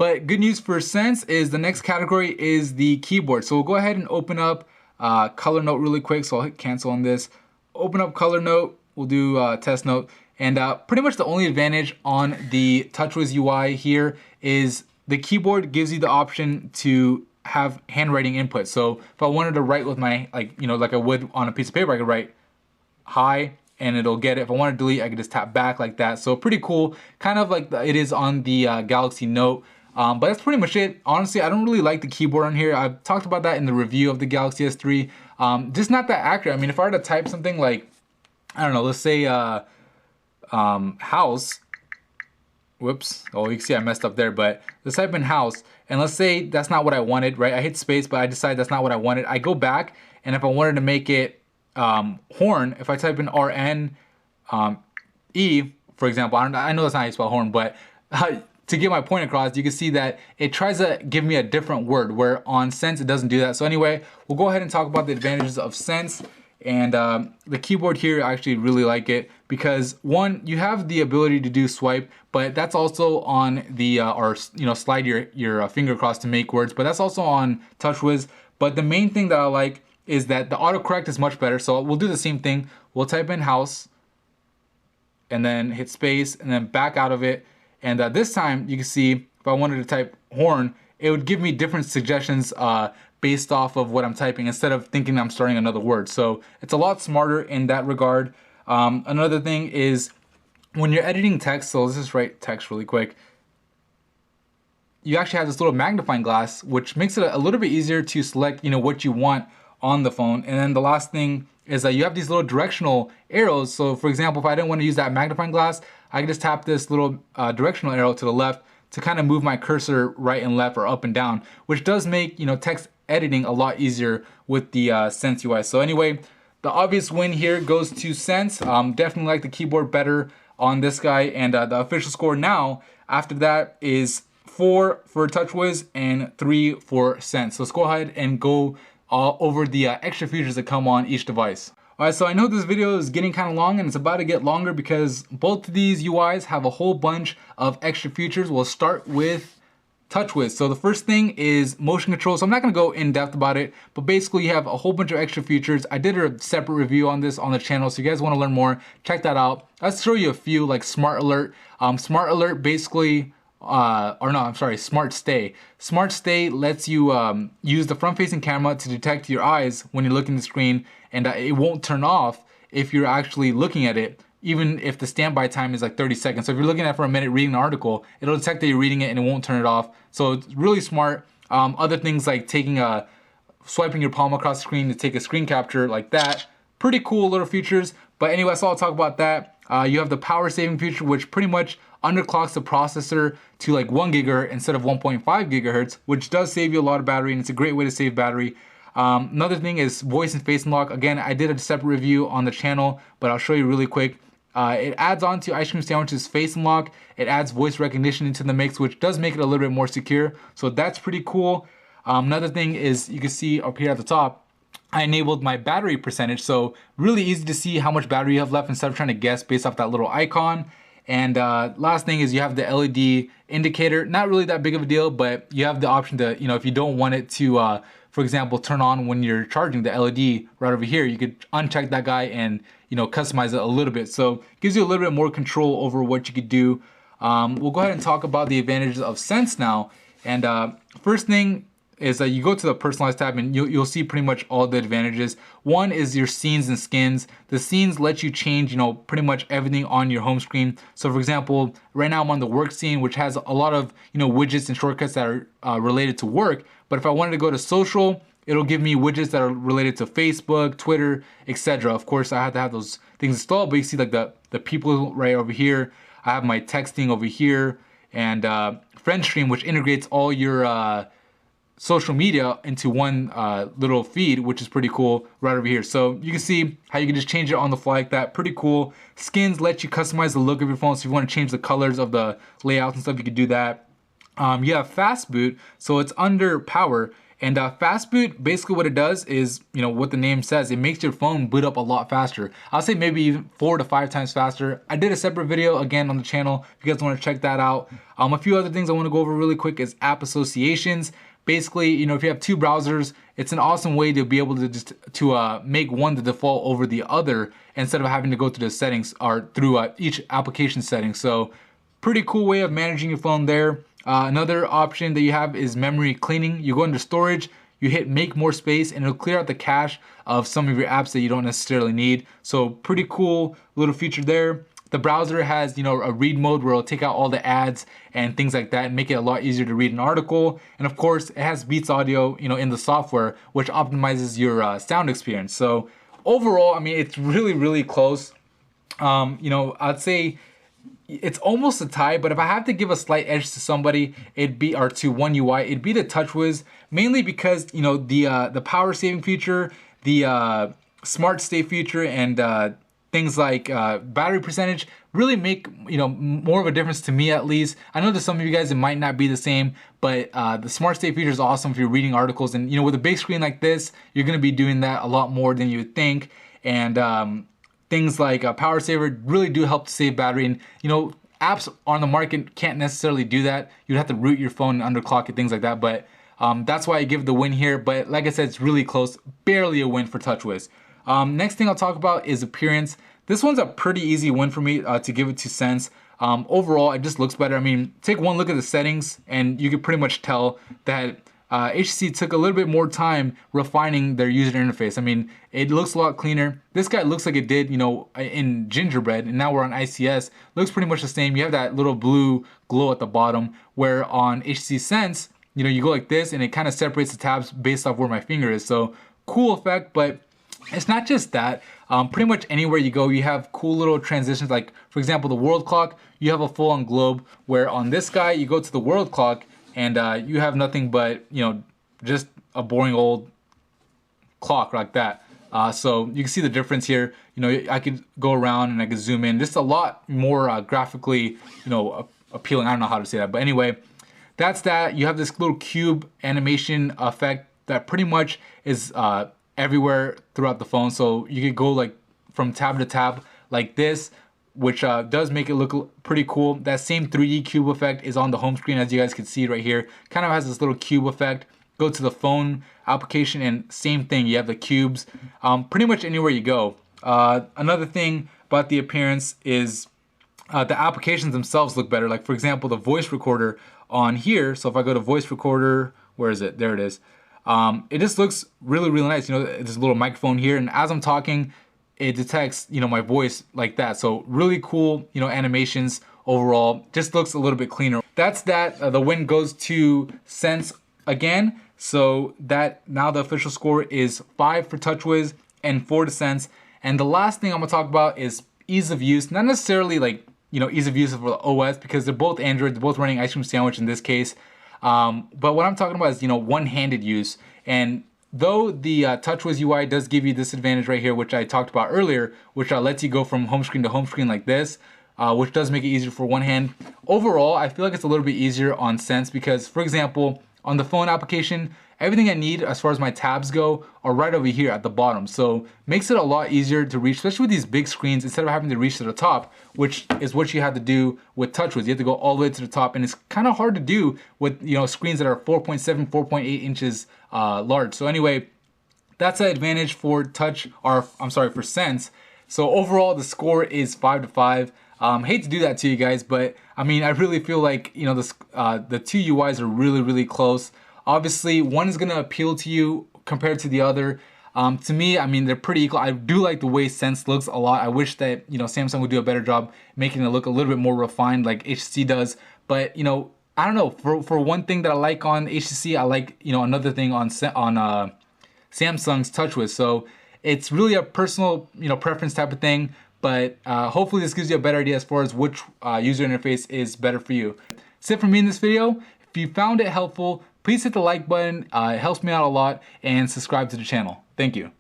But good news for Sense is the next category is the keyboard. So we'll go ahead and open up Color Note really quick. So I'll hit cancel on this. Open up Color Note. We'll do Test Note. And pretty much the only advantage on the TouchWiz UI here is the keyboard gives you the option to have handwriting input. So if I wanted to write with my, like I would on a piece of paper, I could write hi and it'll get it. If I want to delete, I can just tap back like that. So pretty cool, kind of like it is on the Galaxy Note. But that's pretty much it. Honestly, I don't really like the keyboard on here. I've talked about that in the review of the Galaxy S3. Just not that accurate. I mean, if I were to type something like, I don't know, let's say house. Whoops. Oh, you can see I messed up there, but let's type in house. And let's say that's not what I wanted, right? I hit space, but I decide that's not what I wanted. I go back, and if I wanted to make it horn, if I type in RN E, for example, I know that's not how you spell horn, but to get my point across, you can see that it tries to give me a different word, where on Sense, it doesn't do that. So anyway, we'll go ahead and talk about the advantages of Sense. And the keyboard here, I actually really like it because one, you have the ability to do swipe, but that's also on the, or slide your finger across to make words, but that's also on TouchWiz. But the main thing that I like is that the autocorrect is much better. So we'll do the same thing. We'll type in house and then hit space and then back out of it. And this time you can see if I wanted to type horn, it would give me different suggestions based off of what I'm typing instead of thinking I'm starting another word. So it's a lot smarter in that regard. Another thing is when you're editing text, so let's just write text really quick. You actually have this little magnifying glass, which makes it a little bit easier to select, what you want on the phone. And then the last thing is that you have these little directional arrows. So for example, if I didn't want to use that magnifying glass, I can just tap this little directional arrow to the left to kind of move my cursor right and left or up and down, which does make, text editing a lot easier with the Sense UI. So anyway, the obvious win here goes to Sense. Definitely like the keyboard better on this guy. And the official score now after that is 4 for TouchWiz and 3 for Sense. So let's go ahead and go over the extra features that come on each device. Alright, so I know this video is getting kind of long and it's about to get longer because both of these UIs have a whole bunch of extra features. We'll start with TouchWiz. So the first thing is motion control. So I'm not going to go in depth about it, but basically you have a whole bunch of extra features. I did a separate review on this on the channel, so you guys want to learn more, check that out. Let's show you a few, like Smart Alert. Smart Alert basically, Smart Stay. Smart Stay lets you use the front-facing camera to detect your eyes when you're looking at the screen, and it won't turn off if you're actually looking at it, even if the standby time is like 30 seconds. So if you're looking at it for a minute reading an article, it'll detect that you're reading it and it won't turn it off. So it's really smart. Other things like swiping your palm across the screen to take a screen capture like that. Pretty cool little features. But anyway, so I'll talk about that. You have the power saving feature, which pretty much underclocks the processor to like 1 gigahertz instead of 1.5 gigahertz, which does save you a lot of battery, and it's a great way to save battery. Another thing is voice and face unlock. Again, I did a separate review on the channel, but I'll show you really quick. It adds on to Ice Cream Sandwich's face unlock. It adds voice recognition into the mix, which does make it a little bit more secure. So that's pretty cool. Another thing is you can see up here at the top, I enabled my battery percentage. So really easy to see how much battery you have left instead of trying to guess based off that little icon. And last thing is you have the LED indicator. Not really that big of a deal, but you have the option to, if you don't want it to, for example, turn on when you're charging the LED right over here, you could uncheck that guy and, customize it a little bit. So it gives you a little bit more control over what you could do. We'll go ahead and talk about the advantages of Sense now. And first thing is that you go to the personalized tab and you'll see pretty much all the advantages. One is your scenes and skins. The scenes let you change, pretty much everything on your home screen. So for example, right now I'm on the work scene, which has a lot of, widgets and shortcuts that are related to work. But if I wanted to go to social, it'll give me widgets that are related to Facebook, Twitter, etc. Of course, I have to have those things installed, but you see like the people right over here. I have my texting over here, and FriendStream, which integrates all your social media into one little feed, which is pretty cool right over here. So you can see how you can just change it on the fly like that. Pretty cool. Skins let you customize the look of your phone. So if you want to change the colors of the layouts and stuff, you can do that. You have fast boot, so it's under power, And fast boot, basically what it does is, you know, what the name says, it makes your phone boot up a lot faster. I'll say maybe even 4 to 5 times faster. I did a separate video again on the channel if you guys want to check that out. A few other things I want to go over really quick is app associations. Basically, you know, if you have 2 browsers, it's an awesome way to be able to just make one the default over the other instead of having to go through the settings or through each application setting. So pretty cool way of managing your phone there. Another option that you have is memory cleaning. You go into storage, you hit make more space, and it'll clear out the cache of some of your apps that you don't necessarily need. So pretty cool little feature there. The browser has, you know, a read mode where it'll take out all the ads and things like that and make it a lot easier to read an article. And of course, it has Beats audio, you know, in the software, which optimizes your sound experience. So overall, I mean, it's really, really close. You know, I'd say it's almost a tie, but if I have to give a slight edge to somebody, or to One UI, it'd be the TouchWiz, mainly because, you know, the power saving feature, the smart state feature, and things like battery percentage really make, you know, more of a difference to me at least. I know that some of you guys, it might not be the same, but the smart state feature is awesome if you're reading articles. And, you know, with a big screen like this, you're gonna be doing that a lot more than you would think. And things like power saver really do help to save battery. And, you know, apps on the market can't necessarily do that. You'd have to root your phone and underclock it, things like that. But that's why I give it the win here. But like I said, it's really close, barely a win for TouchWiz. Next thing I'll talk about is appearance. This one's a pretty easy win for me to give it to Sense. Overall, it just looks better. I mean, take one look at the settings and you can pretty much tell that HTC took a little bit more time refining their user interface. I mean, it looks a lot cleaner. This guy looks like it did, you know, in Gingerbread, and now we're on ICS. Looks pretty much the same. You have that little blue glow at the bottom, where on HTC Sense, you know, you go like this and it kind of separates the tabs based off where my finger is. So cool effect, but it's not just that. Pretty much anywhere you go, you have cool little transitions. Like, for example, the world clock, you have a full-on globe, where on this guy, you go to the world clock, and you have nothing but, you know, just a boring old clock like that. So you can see the difference here. You know, I could go around and I could zoom in. This is a lot more graphically, you know, appealing. I don't know how to say that, but anyway, that's that. You have this little cube animation effect that pretty much is everywhere throughout the phone. So you could go like from tab to tab like this, which does make it look pretty cool. That same 3D cube effect is on the home screen, as you guys can see right here. Kind of has this little cube effect. Go to the phone application and same thing, you have the cubes pretty much anywhere you go. Another thing about the appearance is the applications themselves look better. Like, for example, the voice recorder on here. So if I go to voice recorder, where is it? There it is. It just looks really, really nice. You know, there's a little microphone here, and as I'm talking, it detects, you know, my voice like that. So really cool, you know, animations overall. Just looks a little bit cleaner. That's that. The win goes to Sense again. So that now the official score is 5 for TouchWiz and 4 to Sense. And the last thing I'm gonna talk about is ease of use. Not necessarily like, you know, ease of use for the OS, because they're both Android, they're both running Ice Cream Sandwich in this case. But what I'm talking about is, you know, one-handed use. And though the TouchWiz UI does give you this advantage right here, which I talked about earlier, which lets you go from home screen to home screen like this, which does make it easier for one hand. Overall, I feel like it's a little bit easier on Sense because, for example, on the phone application, everything I need as far as my tabs go are right over here at the bottom. So makes it a lot easier to reach, especially with these big screens, instead of having to reach to the top, which is what you have to do with TouchWiz. You have to go all the way to the top, and it's kind of hard to do with, you know, screens that are 4.7, 4.8 inches large. So anyway, that's an advantage for for Sense. So overall, the score is 5 to 5. Hate to do that to you guys, but I mean, I really feel like, you know, the two UIs are really, really close. Obviously, one is gonna appeal to you compared to the other. To me, I mean, they're pretty equal. I do like the way Sense looks a lot. I wish that, you know, Samsung would do a better job making it look a little bit more refined like HTC does. But, you know, I don't know. For one thing that I like on HTC, I like, you know, another thing on Samsung's TouchWiz. So it's really a personal, you know, preference type of thing. But hopefully this gives you a better idea as far as which user interface is better for you. That's it for me in this video. If you found it helpful, please hit the like button. It helps me out a lot, and subscribe to the channel. Thank you.